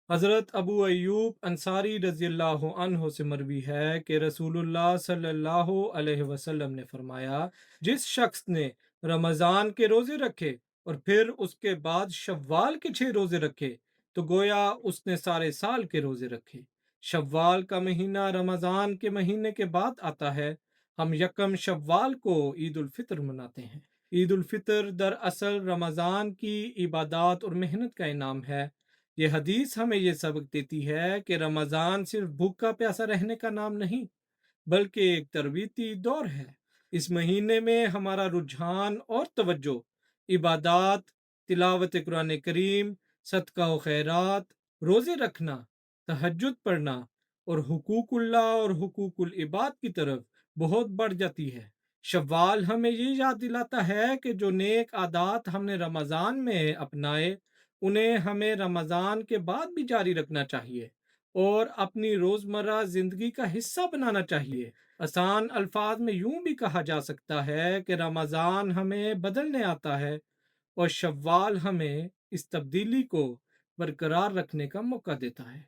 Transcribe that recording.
حضرت ابو ایوب انصاری رضی اللہ عنہ سے مروی ہے کہ رسول اللہ صلی اللہ علیہ وسلم نے فرمایا، جس شخص نے رمضان کے روزے رکھے اور پھر اس کے بعد شوال کے 6 روزے رکھے تو گویا اس نے سارے سال کے روزے رکھے۔ شوال کا مہینہ رمضان کے مہینے کے بعد آتا ہے۔ ہم یکم شوال کو عید الفطر مناتے ہیں۔ عید الفطر دراصل رمضان کی عبادات اور محنت کا انعام ہے۔ یہ حدیث ہمیں یہ سبق دیتی ہے کہ رمضان صرف بھوکا پیاسا رہنے کا نام نہیں، بلکہ ایک تربیتی دور ہے۔ اس مہینے میں ہمارا رجحان اور توجہ عبادات، تلاوت قرآن کریم، صدقہ و خیرات، روزے رکھنا، تہجد پڑھنا اور حقوق اللہ اور حقوق العباد کی طرف بہت بڑھ جاتی ہے۔ شوال ہمیں یہ یاد دلاتا ہے کہ جو نیک عادات ہم نے رمضان میں اپنائے انہیں ہمیں رمضان کے بعد بھی جاری رکھنا چاہیے اور اپنی روزمرہ زندگی کا حصہ بنانا چاہیے۔ آسان الفاظ میں یوں بھی کہا جا سکتا ہے کہ رمضان ہمیں بدلنے آتا ہے اور شوال ہمیں اس تبدیلی کو برقرار رکھنے کا موقع دیتا ہے۔